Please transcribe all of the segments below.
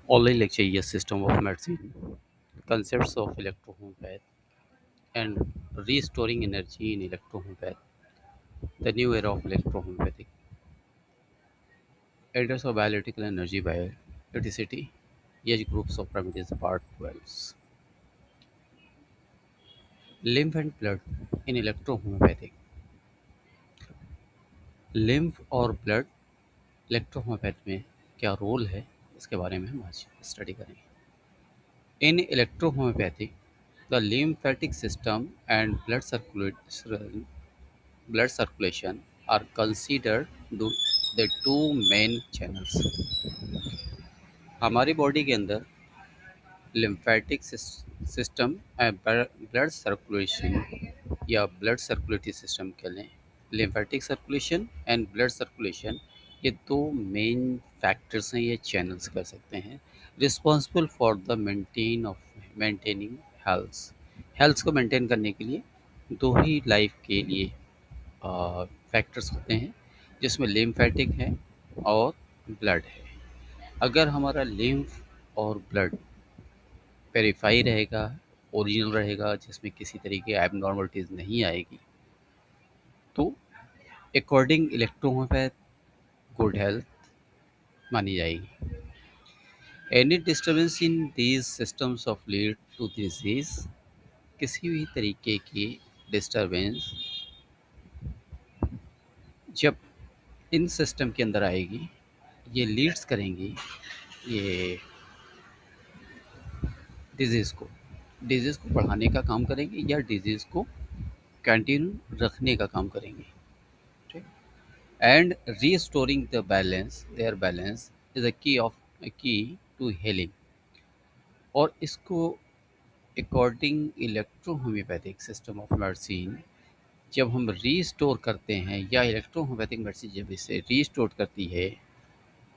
Online lecture is system of medicine, concepts of electrohomeopathy, and restoring energy in electrohomeopathy, the new era of electrohomeopathy. Areas of bioelectrical energy, bioelectricity, age groups of remedies, part 12. Lymph and blood in electrohomeopathy. Lymph और blood electrohomoeopathy में क्या role है, इसके बारे में हम आज study करेंगे। In electrohomeopathy the lymphatic system and blood circulation are considered the two main channels। हमारी बॉडी के अंदर lymphatic system and blood circulation या ब्लड सर्कुलेटरी सिस्टम कह लें, lymphatic circulation and blood circulation, ये दो मेन फैक्टर्स हैं, ये चैनल्स कर सकते हैं, responsible for the maintaining health. Health को मेंटेन करने के लिए दो ही लाइफ के लिए फैक्टर्स होते हैं, जिसमें लिम्फेटिक है और ब्लड है। अगर हमारा लिम्फ और ब्लड पेरिफाई रहेगा, ओरिजिनल रहेगा, जिसमें किसी तरीके एबनॉर्मलिटीज़ नहीं आएगी, तो अकॉर्डिंग इलेक्ट्रोहोम्योपैथ गुड हेल्थ मानी जाएगी। Any disturbance in these systems of lead to disease, किसी भी तरीके की डिस्टर्बेंस जब इन सिस्टम के अंदर आएगी, ये लीड्स करेंगी ये डिजीज़ को बढ़ाने का काम करेंगे या डिजीज़ को कंटिन्यू रखने का काम करेंगे। ठीक। And restoring the balance, their balance is a की टू हीलिंग। और इसको अकॉर्डिंग इलेक्ट्रोहोम्योपैथिक सिस्टम ऑफ मेडिसिन जब हम रीस्टोर करते हैं, या इलेक्ट्रोहोम्योपैथिक मेडिसिन जब इसे रीस्टोर करती है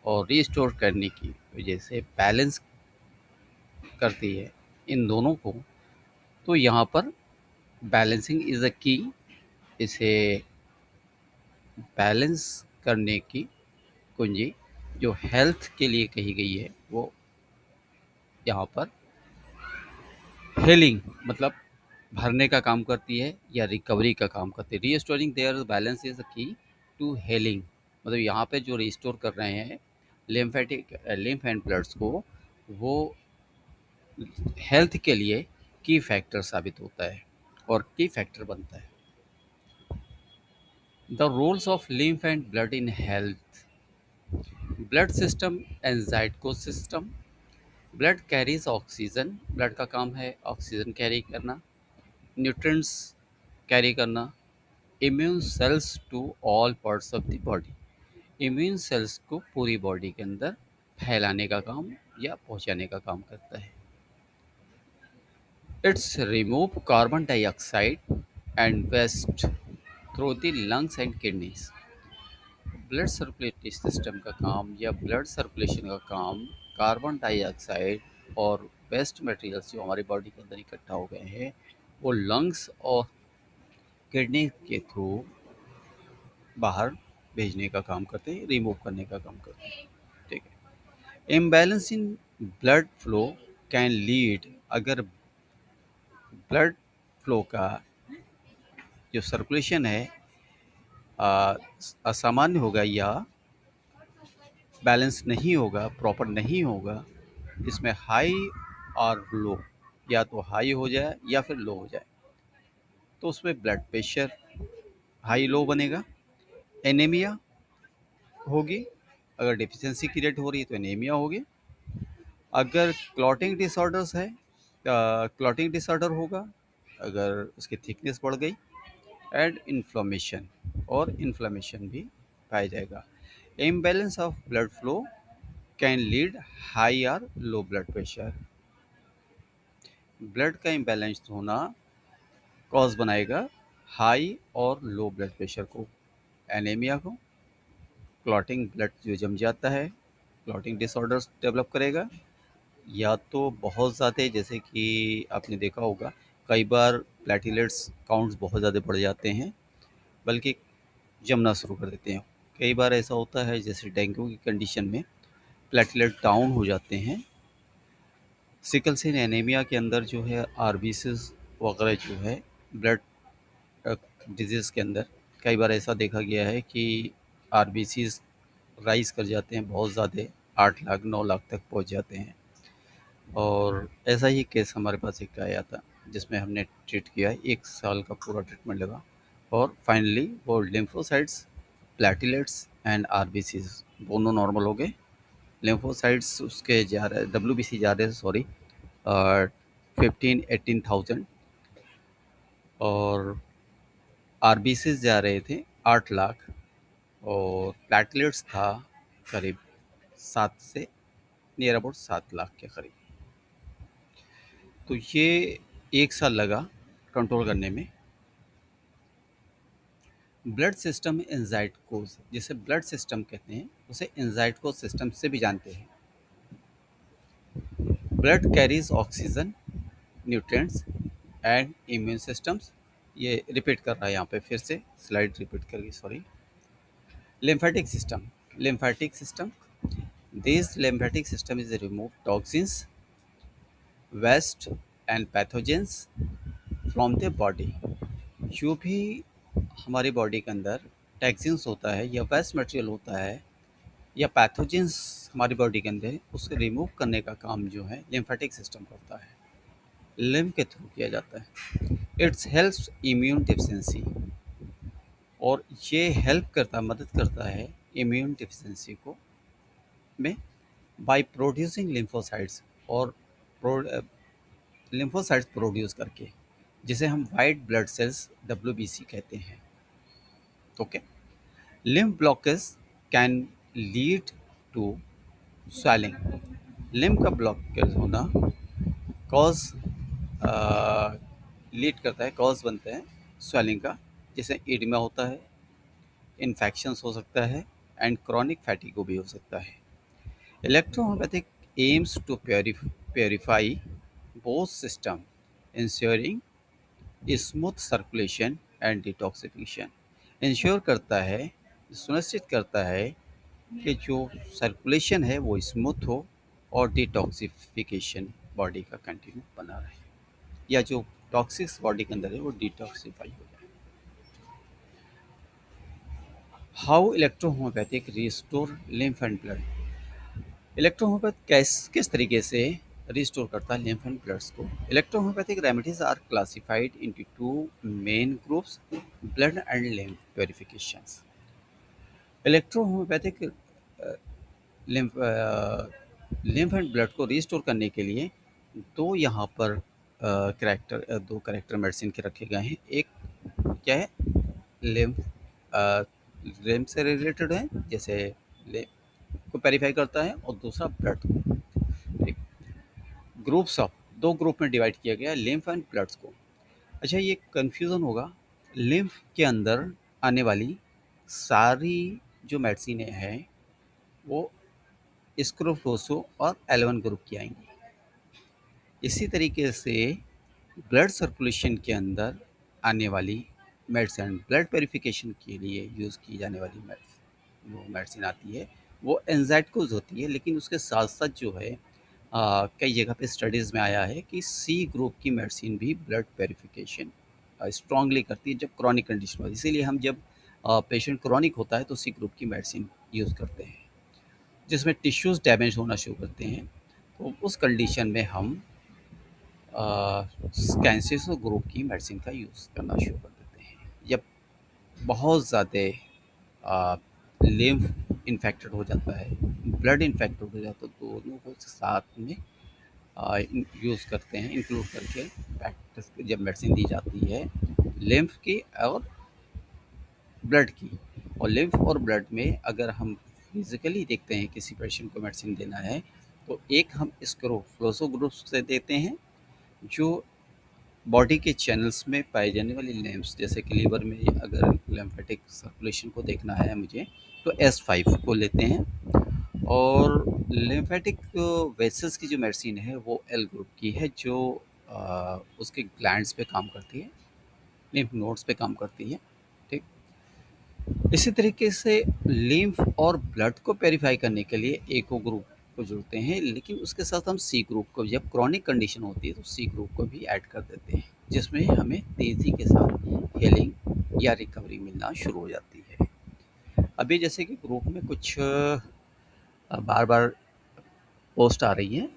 और रीस्टोर करने की वजह से बैलेंस करती है इन दोनों को, तो यहाँ पर बैलेंसिंग इज़ अ की। इसे बैलेंस करने की कुंजी जो हेल्थ के लिए कही गई है, वो यहाँ पर हीलिंग मतलब भरने का काम करती है या रिकवरी का काम करती है। रीस्टोरिंग देयर बैलेंस इज की टू हीलिंग, मतलब यहाँ पे जो रिस्टोर कर रहे हैं लिम्फ एंड ब्लड्स को, वो हेल्थ के लिए की फैक्टर साबित होता है और की फैक्टर बनता है। The roles of lymph and blood in health. Blood system एंजाइटो system. Blood carries oxygen, blood का काम है ऑक्सीजन कैरी करना, न्यूट्रिएंट्स कैरी करना, immune cells to all parts of the body. Immune cells को पूरी बॉडी के अंदर फैलाने का काम या पहुंचाने का काम करता है। Its remove carbon dioxide and waste through the lungs and kidneys. Blood circulatory system का काम या ब्लड सर्कुलेशन का काम कार्बन डाइऑक्साइड और वेस्ट मटेरियल्स जो हमारी बॉडी के अंदर इकट्ठा हो गए हैं, वो लंग्स और किडनी के थ्रू बाहर भेजने का काम करते हैं, रिमूव करने का काम करते हैं। ठीक है। Imbalance in blood flow can lead, अगर ब्लड फ्लो का जो सर्कुलेशन है आ, असामान्य होगा या बैलेंस नहीं होगा, प्रॉपर नहीं होगा, इसमें हाई और लो, या तो हाई हो जाए या फिर लो हो जाए, तो उसमें ब्लड प्रेशर हाई लो बनेगा, एनीमिया होगी। अगर डिफिशियंसी क्रिएट हो रही है तो एनीमिया होगी। अगर क्लॉटिंग डिसऑर्डर्स है, क्लॉटिंग डिसऑर्डर होगा अगर उसकी थिकनेस बढ़ गई, एंड इन्फ्लेमेशन, और इन्फ्लेमेशन भी पाया जाएगा। Imbalance of blood flow can lead high और लो ब्लड प्रेशर। ब्लड का इम्बैलेंस होना कॉज बनाएगा हाई और लो ब्लड प्रेशर को, एनीमिया को, क्लॉटिंग ब्लड जो जम जाता है, क्लॉटिंग डिसऑर्डर्स डेवलप करेगा, या तो बहुत ज़्यादा, जैसे कि आपने देखा होगा कई बार प्लेटलेट्स काउंट्स बहुत ज़्यादा बढ़ जाते हैं, बल्कि जमना शुरू कर देते हैं। कई बार ऐसा होता है जैसे डेंगू की कंडीशन में प्लेटलेट डाउन हो जाते हैं, सिकल सेल एनीमिया के अंदर जो है आरबीसीज वगैरह जो है ब्लड डिजीज़ के अंदर कई बार ऐसा देखा गया है कि आरबीसीज राइज़ कर जाते हैं बहुत ज़्यादा, 8 लाख 9 लाख तक पहुंच जाते हैं। और ऐसा ही केस हमारे पास एक आया था जिसमें हमने ट्रीट किया, 1 साल का पूरा ट्रीटमेंट लगा और फाइनली वो लिम्फोसाइट्स, प्लेटलेट्स एंड आरबीसीज दोनों नॉर्मल हो गए। लिम्फोसाइट्स उसके जा रहे, डब्ल्यूबीसी जा रहे, सॉरी, 15-18,000 और आरबीसीज जा रहे थे 8 लाख और प्लेटलेट्स था करीब 7 से नियर अबाउट 7 लाख के करीब। तो ये 1 साल लगा कंट्रोल करने में। ब्लड सिस्टम एंजाइटो, जिसे ब्लड सिस्टम कहते हैं, उसे एंजाइटो सिस्टम से भी जानते हैं। Blood carries oxygen, nutrients and immune systems. ये रिपीट कर रहा है यहाँ पे, फिर से स्लाइड रिपीट कर गई, sorry. lymphatic system lymphatic system this lymphatic system is remove toxins, waste and pathogens from the body। जो भी हमारी बॉडी के अंदर टॉक्सिन्स होता है या वेस्ट मटेरियल होता है या पैथोजेंस हमारी बॉडी के अंदर, उसको रिमूव करने का काम जो है लिम्फेटिक सिस्टम करता है, लिम्फ के थ्रू किया जाता है। इट्स हेल्प्स इम्यून डिफिशिएंसी, और ये हेल्प करता, मदद करता है इम्यून डिफिशिएंसी को में बाय प्रोड्यूसिंग लिम्फोसाइट्स, और लिम्फोसाइट्स प्रोड्यूस करके, जिसे हम वाइट ब्लड सेल्स डब्ल्यूबीसी कहते हैं। Okay. Lymph blockage can lead to swelling. Lymph का ब्लॉकेज होना कॉज लीड करता है, कॉज बनता है स्वेलिंग का, जैसे एडिमा होता है, इन्फेक्शंस हो सकता है एंड क्रॉनिक फैटिगो भी हो सकता है। Electrohomeopathic aims to purify both system, ensuring smooth circulation and detoxification. Ensure करता है, सुनिश्चित करता है कि जो सर्कुलेशन है वो स्मूथ हो और डिटॉक्सिफिकेशन बॉडी का कंटिन्यू बना रहे, या जो टॉक्सिक्स बॉडी के अंदर है वो डिटॉक्सिफाई हो जाए। How electrohomeopathic restore lymph and blood. Electrohomeopath किस तरीके से रिस्टोर करता है लिम्फ एंड ब्लड्स को। Electrohomeopathic remedies are classified into two main groups, blood and lymph purifications. Electrohomeopathic lymph lymph and blood को रिस्टोर करने के लिए दो यहाँ पर दो करेक्टर मेडिसिन के रखे गए हैं। एक क्या है, लिम्फ लिम्फ से रिलेटेड है, जैसे को प्योरीफाई करता है, और दूसरा ब्लड को। ठीक। ग्रुप्स ऑफ, दो ग्रुप में डिवाइड किया गया है लिम्फ एंड ब्लड्स को। अच्छा, ये कन्फ्यूज़न होगा, लिम्फ के अंदर आने वाली सारी जो मेडिसिन हैं वो स्क्रोफोसो और एल1 ग्रुप की आएंगी। इसी तरीके से ब्लड सर्कुलेशन के अंदर आने वाली मेडिसिन, ब्लड प्योरिफिकेशन के लिए यूज़ की जाने वाली वो मेडिसिन आती है, वो एंजाइटकोज होती है। लेकिन उसके साथ साथ जो है कई जगह पे स्टडीज़ में आया है कि सी ग्रुप की मेडिसिन भी ब्लड प्योरिफिकेशन स्ट्रांगली करती है जब क्रॉनिक कंडीशन होती है। इसीलिए हम जब पेशेंट क्रॉनिक होता है तो सी ग्रुप की मेडिसिन यूज़ करते हैं, जिसमें टिश्यूज़ डैमेज होना शुरू करते हैं। तो उस कंडीशन में हम कैंसर ग्रुप की मेडिसिन का यूज़ करना शुरू कर देते हैं। जब बहुत ज़्यादा लिम्फ इन्फेक्टेड हो जाता है, ब्लड इन्फेक्टेड हो जाता है, तो दोनों को साथ में यूज़ करते हैं, इंक्लूड करके प्रैक्टिस जब मेडिसिन दी जाती है लिम्फ की और ब्लड की। और लिम्फ और ब्लड में अगर हम फिज़िकली देखते हैं किसी पेशेंट को मेडिसिन देना है, तो एक हम इसको फ्लोसो ग्रुप से देते हैं, जो बॉडी के चैनल्स में पाए जाने वाली लिम्फ्स, जैसे कि लीवर में अगर लिम्फेटिक सर्कुलेशन को देखना है मुझे, तो S5 को लेते हैं। और लिम्फेटिक वेसल्स की जो मेडिसिन है वो एल ग्रुप की है, जो उसके ग्लैंड्स पे काम करती है, लिम्फ नोड्स पे काम करती है। ठीक। इसी तरीके से लिम्फ और ब्लड को प्योरीफाई करने के लिए एको ग्रुप को जोड़ते हैं, लेकिन उसके साथ हम सी ग्रुप को, जब क्रॉनिक कंडीशन होती है तो सी ग्रुप को भी ऐड कर देते हैं, जिसमें हमें तेज़ी के साथ हीलिंग या रिकवरी मिलना शुरू हो जाती है। अभी जैसे कि ग्रुप में कुछ बार बार पोस्ट आ रही है,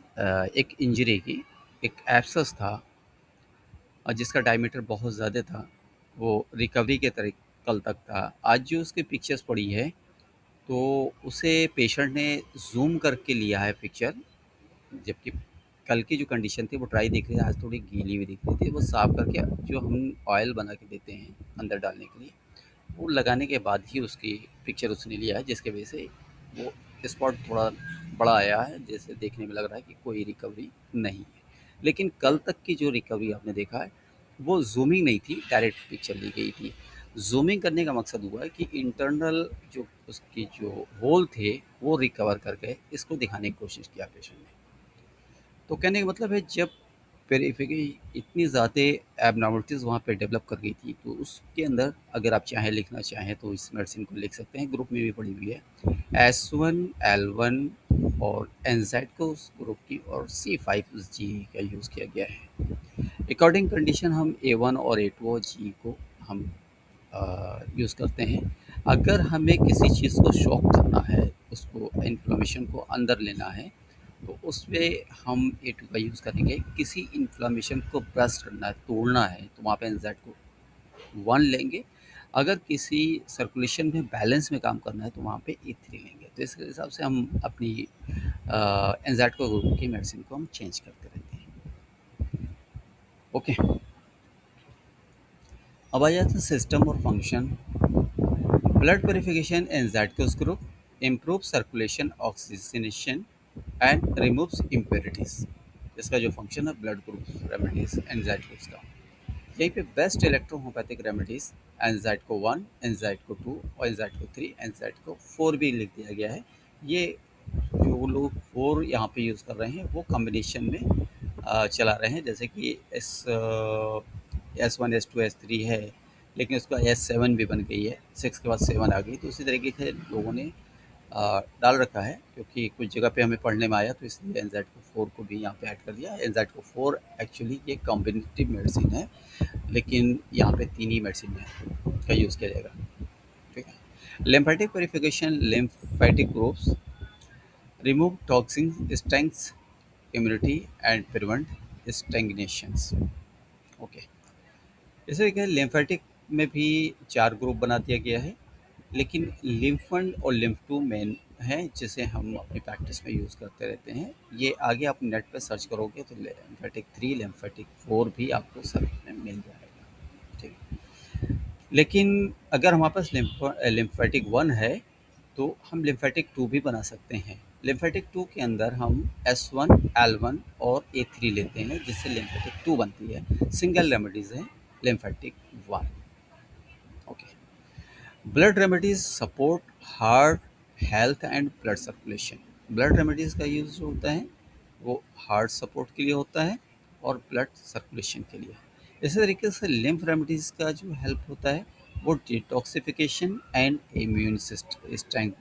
एक इंजरी की, एक एब्सेस था जिसका डायमीटर बहुत ज़्यादा था, वो रिकवरी के तरीके कल तक था। आज जो उसकी पिक्चर्स पड़ी है, तो उसे पेशेंट ने ज़ूम करके लिया है पिक्चर, जबकि कल की जो कंडीशन थी वो ड्राई दिख रही है, आज थोड़ी गीली भी दिख रही थी। वो साफ़ करके जो हम ऑयल बना के देते हैं अंदर डालने के लिए, वो लगाने के बाद ही उसकी पिक्चर उसने लिया है, जिसकी वजह से वो स्पॉट थोड़ा बड़ा आया है, जैसे देखने में लग रहा है कि कोई रिकवरी नहीं है। लेकिन कल तक की जो रिकवरी आपने देखा है, वो ज़ूमिंग नहीं थी, डायरेक्ट पिक्चर ली गई थी। ज़ूमिंग करने का मकसद हुआ है कि इंटरनल जो उसकी जो होल थे, वो रिकवर कर गए, इसको दिखाने की कोशिश किया पेशेंट ने। तो कहने का मतलब है, जब पेरिफेरी इतनी ज़्यादा एबनॉर्मलिटीज़ वहाँ पे डेवलप कर गई थी, तो उसके अंदर अगर आप चाहें लिखना चाहें तो इस मेडिसिन को लिख सकते हैं, ग्रुप में भी पड़ी हुई है। S1L1 और एनजाइड को उस ग्रुप की, और C5G का यूज़ किया गया है। अकॉर्डिंग कंडीशन हम A1 और A2 और G को हम यूज़ करते हैं। अगर हमें किसी चीज़ को शॉक करना है, उसको इन्फ्लेमेशन को अंदर लेना है, तो उसमें हम A2 का यूज़ करेंगे। किसी इन्फ्लेमेशन को ब्रस्ट करना है, तोड़ना है, तो वहाँ पे एनजाइड को 1 लेंगे। अगर किसी सर्कुलेशन में बैलेंस में काम करना है, तो वहाँ पे E3 लेंगे। तो इसके हिसाब से हम अपनी एनजाइड को ग्रुप की मेडिसिन को हम चेंज करते रहते हैं। ओके, अब आ जाता है सिस्टम और function. Blood purification in Zadko's group improves circulation oxygenation and removes impurities। इसका जो फंक्शन है ब्लड ग्रुप रेमेडीज एनजाइड का, यहीं पे बेस्ट इलेक्ट्रोहोम्योपैथिक रेमेडीज एनजाइड को 1, एनजाइड को 2 और एनजाइड को 3, एनजाइड को 4 भी लिख दिया गया है। ये जो लोग 4 यहाँ पे यूज़ कर रहे हैं, वो कॉम्बिनेशन में चला रहे हैं, जैसे कि S1 S2 S3 है, लेकिन उसका S7 भी बन गई है, 6 के बाद 7 आ गई। तो उसी तरीके से लोगों ने डाल रखा है, क्योंकि कुछ जगह पे हमें पढ़ने में आया, तो इसलिए एनजाइड को 4 को भी यहाँ पे ऐड कर दिया। एनजाइड को 4 एक्चुअली ये कॉम्बिनेटिव मेडिसिन है, लेकिन यहाँ पे 3 ही मेडिसिन का यूज़ किया जाएगा। ठीक है। Lymphatic purification lymphatic groups remove toxin, strengths immunity and prevent stagnations. Okay, जैसे कि लिम्फेटिक में भी 4 ग्रुप बना दिया गया है, लेकिन लिम्फ 1 और लिम्फ 2 मेन हैं, जिसे हम अपनी प्रैक्टिस में यूज़ करते रहते हैं। ये आगे आप नेट पे सर्च करोगे तो लिम्फेटिक 3, लिम्फेटिक 4 भी आपको सर्च में मिल जाएगा। ठीक है। लेकिन अगर हमारे पास लिम्फेटिक 1 है, तो हम लिम्फेटिक 2 भी बना सकते हैं। लिम्फेटिक 2 के अंदर हम S1L1 और A3 लेते हैं, जिससे लिम्फेटिक 2 बनती है। सिंगल रेमेडीज है lymphatic 1। Okay, blood remedies support heart health and blood circulation. Blood remedies का यूज़ जो होता है, वो हार्ट सपोर्ट के लिए होता है और ब्लड सर्कुलेशन के लिए। इसी तरीके से लिम्फ रेमेडीज का जो हेल्प होता है, वो detoxification and immune system strength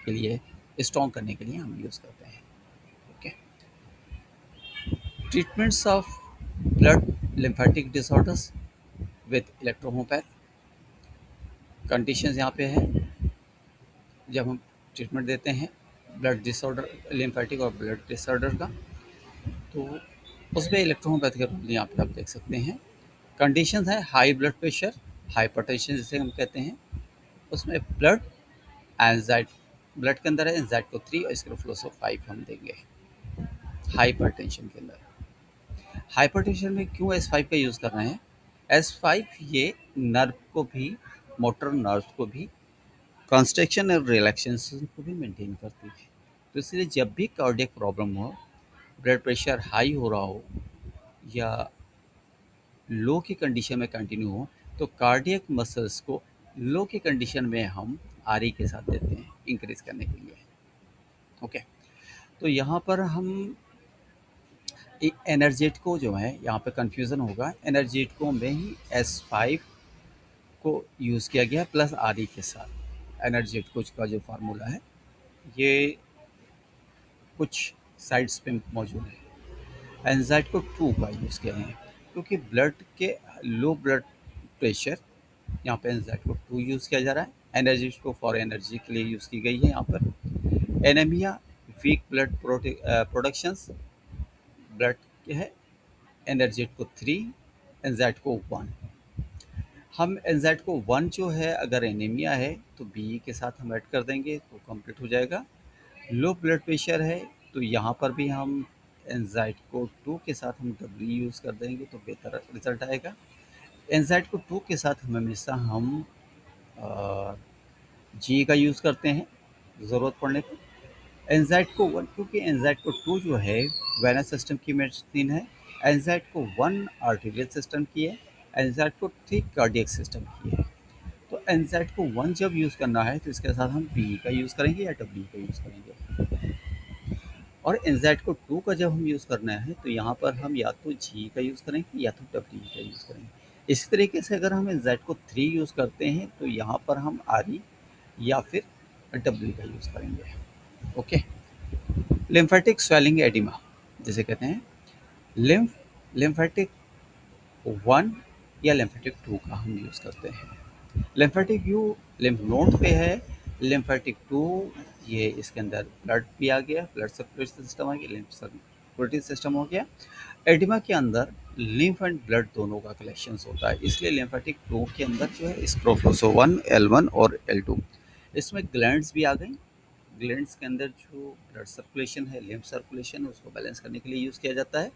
के लिए, स्ट्रॉन्ग करने के लिए हम यूज़ करते हैं। Okay, treatments of blood lymphatic disorders with electrohomeopath. Conditions यहाँ पे है, जब हम ट्रीटमेंट देते हैं ब्लड डिसऑर्डर, लिम्फेटिक और ब्लड डिसऑर्डर का, तो उसमें इलेक्ट्रोहोमोपैथी का रोल यहाँ पे आप देख सकते हैं। कंडीशंस है हाई ब्लड प्रेशर, हाइपरटेंशन जिसे हम कहते हैं, उसमें ब्लड एंजाइट, ब्लड के अंदर है एंजाइट को 3 और स्क्रोफ्लोसो 5 हम देंगे। हाइपरटेंशन के अंदर, हाइपरटेंशन में क्यों S5 का यूज़ कर रहे हैं? S5 ये नर्व को भी, मोटर नर्व को भी, कंस्ट्रक्शन और रिलैक्सेशन को भी मेंटेन करती है। तो इसलिए जब भी कार्डियक प्रॉब्लम हो, ब्लड प्रेशर हाई हो रहा हो या लो की कंडीशन में कंटिन्यू हो, तो कार्डियक मसल्स को लो की कंडीशन में हम आरई के साथ देते हैं इंक्रीज करने के लिए। ओके, तो यहाँ पर हम एनर्जेटिको जो है, यहाँ पे कंफ्यूजन होगा, एनर्जेटिको में ही S5 को यूज़ किया गया प्लस आरई के साथ। एनर्जेटिको का जो फार्मूला है, ये कुछ साइड्स पे मौजूद है। एंजाइटो 2 का यूज़ किया है क्योंकि ब्लड के लो ब्लड प्रेशर, यहाँ पे एंजाइटो 2 यूज़ किया जा रहा है। एनर्जी को फॉर एनर्जी के लिए यूज़ की गई है यहाँ पर। Anaemia, weak blood productions, blood के है एनर्जेट को 3, एंजाइट को 1। हम एंजाइट को 1 जो है, अगर एनीमिया है तो बी के साथ हम ऐड कर देंगे तो कंप्लीट हो जाएगा। लो ब्लड प्रेशर है तो यहाँ पर भी हम एंजाइट को 2 के साथ हम डब्ल्यू यूज़ कर देंगे तो बेहतर रिजल्ट आएगा। एंजाइट को 2 के साथ हम हमेशा हम जी का यूज़ करते हैं ज़रूरत पड़ने पर। एंजाइट को 1, क्योंकि एंजाइट को 2 जो है वेनस सिस्टम की मेडिसिन है, एंजाइट को 1 आर्टेरियल सिस्टम की है, एंजाइट को 3 कार्डियक सिस्टम की है। तो एंजाइट को 1 जब यूज़ करना है तो इसके साथ हम पी का यूज़ करेंगे या डब्ल्यू का यूज़ करेंगे। और एंजाइट को 2 का जब हम यूज़ करना है तो यहाँ पर हम या तो जी का यूज़ करेंगे या तो डब्ल्यू का यूज़ करेंगे। इसी तरीके से अगर हम एंजाइट को 3 यूज़ करते हैं तो यहाँ पर हम आर ई या फिर डब्ल्यू का यूज़ करेंगे। ओके। लिम्फेटिक स्वेलिंग एडिमा जिसे कहते हैं, लिम्फ लिम्फेटिक 1 या लिम्फेटिक 2 का हम यूज़ करते हैं। लिम्फेटिक यू लिम्फ नोड पे है, लिम्फेटिक 2 ये इसके अंदर ब्लड भी आ गया, ब्लड सर्कुलेशन सिस्टम आ गया, लिम्फ सर्कुलेटरी सिस्टम हो गया। एडिमा के अंदर लिम्फ एंड ब्लड दोनों का कलेक्शंस होता है, इसलिए लिम्फेटिक 2 के अंदर जो है स्क्रोफलोसो 1, L1 और L2। इसमें ग्लैंड्स भी आ गई। ग्लैंड्स के अंदर जो ब्लड सर्कुलेशन है, लिम्फ सर्कुलेशन, उसको बैलेंस करने के लिए यूज़ किया जाता है।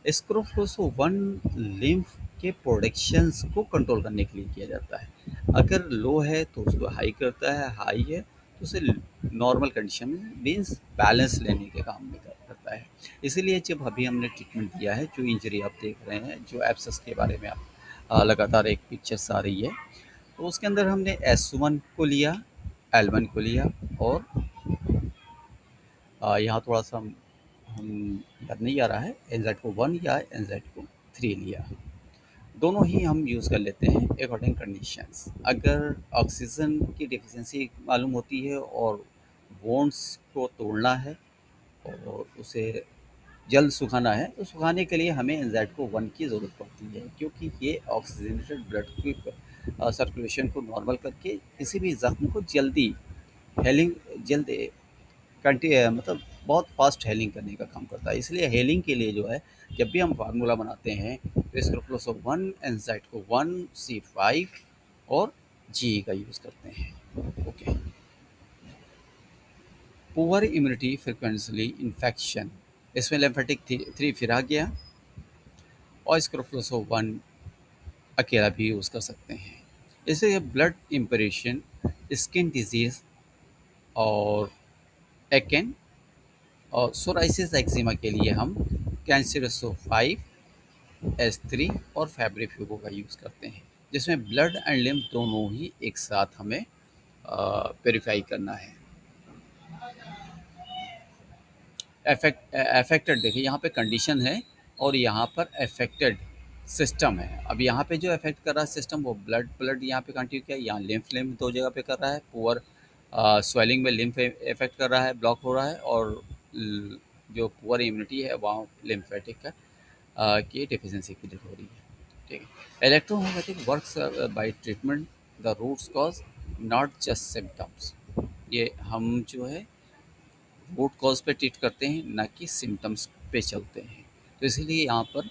स्क्रोफलोसो 1 लिम्फ के प्रोडक्शंस को कंट्रोल करने के लिए किया जाता है। अगर लो है तो उसको हाई करता है, हाई है तो उसे नॉर्मल कंडीशन में मीन्स बैलेंस लेने के काम में करता है। इसीलिए जब अभी हमने ट्रीटमेंट दिया है, जो इंजरी आप देख रहे हैं, जो एब्सेस के बारे में आप लगातार एक पिक्चर्स आ रही है, तो उसके अंदर हमने S1 को लिया, L1 को लिया और यहाँ थोड़ा सा हम याद नहीं आ रहा है, एनजेड को 1 या एनजेड को 3 लिया। दोनों ही हम यूज़ कर लेते हैं अकॉर्डिंग कंडीशंस। अगर ऑक्सीजन की डिफिशिएंसी मालूम होती है और बोन्स को तोड़ना है और उसे जल्द सुखाना है, तो सुखाने के लिए हमें एनजेड को 1 की ज़रूरत पड़ती है, क्योंकि ये ऑक्सीजनेटेड ब्लड की सर्कुलेशन को नॉर्मल करके किसी भी ज़ख्म को जल्दी हेलिंग जल्द मतलब बहुत फास्ट हेलिंग करने का काम करता है। इसलिए हेलिंग के लिए जो है, जब भी हम फार्मूला बनाते हैं तो स्क्रोफलोस ऑफ 1 एनजाइट को 1 C5 और जी का यूज़ करते हैं। Okay. Poor immunity frequently infection, इसमें लिम्फेटिक 3 फिर आ गया और स्क्रोफलोस ऑफ 1 अकेला भी यूज़ कर सकते हैं। इससे ब्लड इम्परेशन, स्किन डिजीज़ और एक्न और सोराइसिस एक्जिमा के लिए हम कैंसरसो 5, S3 और फैब्रिफ्यूगो का यूज़ करते हैं, जिसमें ब्लड एंड लिम्फ दोनों ही एक साथ हमें प्योरीफाई करना है। अफेक्टेड, देखिए यहाँ पे कंडीशन है और यहाँ पर अफेक्टेड सिस्टम है। अब यहाँ पे जो अफेक्ट कर रहा है सिस्टम, वो ब्लड यहाँ पे कंटिन्यू किया, यहाँ लिम्फ दो जगह पे कर रहा है। पुअर स्वेलिंग में लिम्फ इफेक्ट कर रहा है, ब्लॉक हो रहा है, और जो पुअर इम्यूनिटी है वहाँ लिम्फेटिक का की डिफिशिएंसी क्लियर हो रही है। ठीक है। Electrohomeopathic works by treatment the roots cause, not just symptoms. ये हम जो है रूट कॉज पे ट्रीट करते हैं, ना कि सिम्टम्स पे चलते हैं। तो इसीलिए यहाँ पर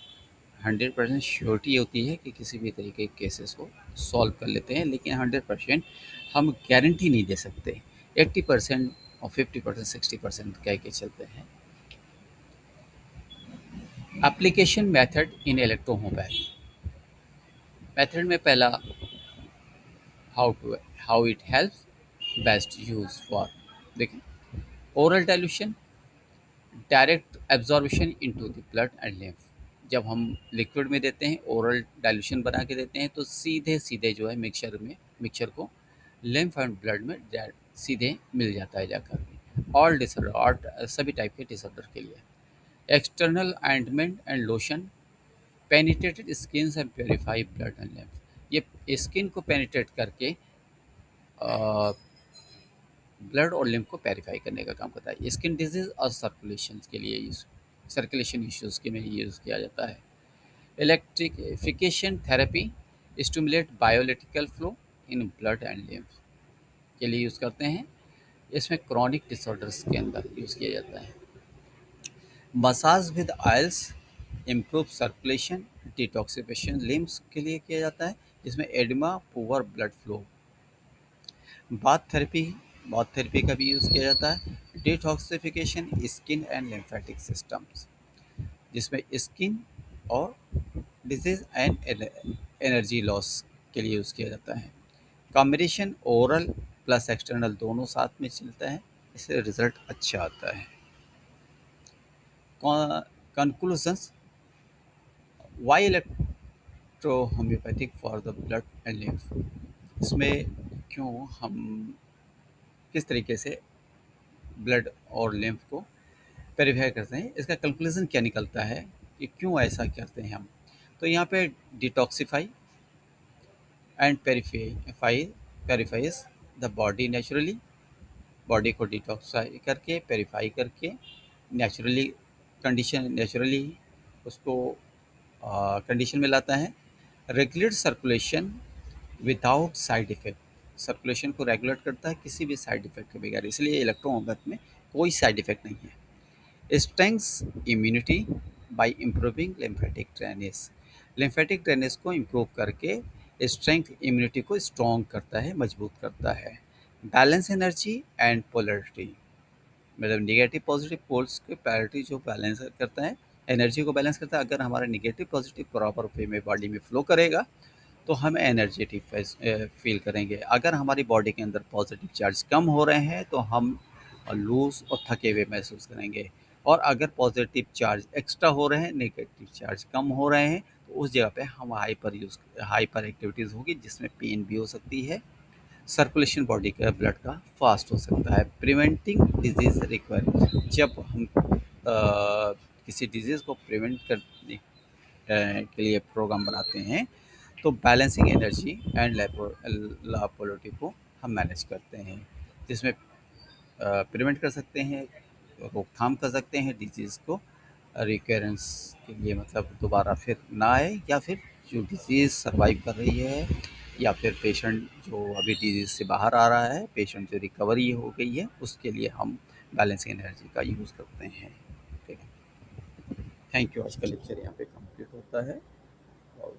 100% श्योरिटी होती है कि किसी भी तरीके के केसेस को सॉल्व कर लेते हैं, लेकिन 100% हम गारंटी नहीं दे सकते। 80% और 50%, 60% कह के चलते हैं। Application method in electrohomeopathy. Method में पहला, how it helps, best use for, देखिए, oral dilution, direct absorption into the blood and lymph. जब हम लिक्विड में देते हैं, ओरल डाइल्यूशन बना के देते हैं, तो सीधे सीधे जो है मिक्सचर को लिम्फ एंड ब्लड में सीधे मिल जाता है जाकर। ऑल डिसऑर्डर, और सभी टाइप के डिसऑर्डर के लिए। External ointment and lotion penetrated skin and purify blood and lymph. ये स्किन को पेनिट्रेट करके ब्लड और लिम्फ को प्योरीफाई करने का काम करता है। स्किन डिजीज और सर्कुलेशन के लिए यूज सर्कुलेशन इश्यूज के में यूज़ किया जाता है। Electrification therapy stimulate bioelectrical flow in blood and lymph के लिए यूज़ करते हैं। इसमें क्रॉनिक डिसऑर्डर्स के अंदर यूज़ किया जाता है। Massage with oils improve circulation detoxification limbs के लिए किया जाता है, जिसमें oedema poor blood flow. Bath therapy bath therapy का भी यूज़ किया जाता है। Detoxification skin and lymphatic systems, जिसमें स्किन और डिजीज एंड एनर्जी लॉस के लिए यूज़ किया जाता है। कॉम्बिनेशन ओरल प्लस एक्सटर्नल दोनों साथ में चलता है, इससे रिजल्ट अच्छा आता है। Conclusions, why electro homoeopathic for the blood and lymph, इसमें क्यों हम किस तरीके से ब्लड और लिम्फ को प्योरीफाई करते हैं, इसका कंक्लूजन क्या निकलता है कि क्यों ऐसा करते हैं हम। तो यहाँ पे detoxify and purifiers the body naturally, body को डिटॉक्सिफाई करके प्योरीफाई करके नेचुरली नेचुरली उसको कंडीशन में लाता है। Regulate circulation without side effect, circulation को रेगुलेट करता है किसी भी साइड इफेक्ट के बगैर, इसलिए इलेक्ट्रोहोम्योपैथी में कोई साइड इफेक्ट नहीं है। Strengths immunity bye improving lymphatic drainage, lymphatic drainage को इम्प्रूव करके स्ट्रेंथ इम्यूनिटी को स्ट्रॉन्ग करता है, मजबूत करता है। बैलेंस एनर्जी एंड पोलरिटी, मतलब निगेटिव पॉजिटिव पोल्स की पैरिटी जो बैलेंस करता है, एनर्जी को बैलेंस करता है। अगर हमारा निगेटिव पॉजिटिव प्रॉपर वे में बॉडी में फ्लो करेगा तो हम एनर्जेटिक फील करेंगे। अगर हमारी बॉडी के अंदर पॉजिटिव चार्ज कम हो रहे हैं तो हम लूज और थके हुए महसूस करेंगे, और अगर पॉजिटिव चार्ज एक्स्ट्रा हो रहे हैं, नेगेटिव चार्ज कम हो रहे हैं, तो उस जगह पे हम हाइपर एक्टिविटीज़ होगी, जिसमें पेन भी हो सकती है। सर्कुलेशन बॉडी का ब्लड का फास्ट हो सकता है। प्रिवेंटिंग डिजीज रिक्वायर, जब हम किसी डिजीज़ को प्रिवेंट करने के लिए प्रोग्राम बनाते हैं तो बैलेंसिंग एनर्जी एंड लापोलिटी को हम मैनेज करते हैं, जिसमें प्रिवेंट कर सकते हैं, रोकथाम कर सकते हैं डिजीज़ को रिकरेंस के लिए, मतलब दोबारा फिर ना आए, या फिर जो डिजीज़ सर्वाइव कर रही है, या फिर पेशेंट जो अभी डिजीज़ से बाहर आ रहा है, पेशेंट जो रिकवरी हो गई है, उसके लिए हम बैलेंसिंग एनर्जी का यूज़ करते हैं। ठीक है, थैंक यू। आज का लेक्चर यहाँ पे कंप्लीट होता है। और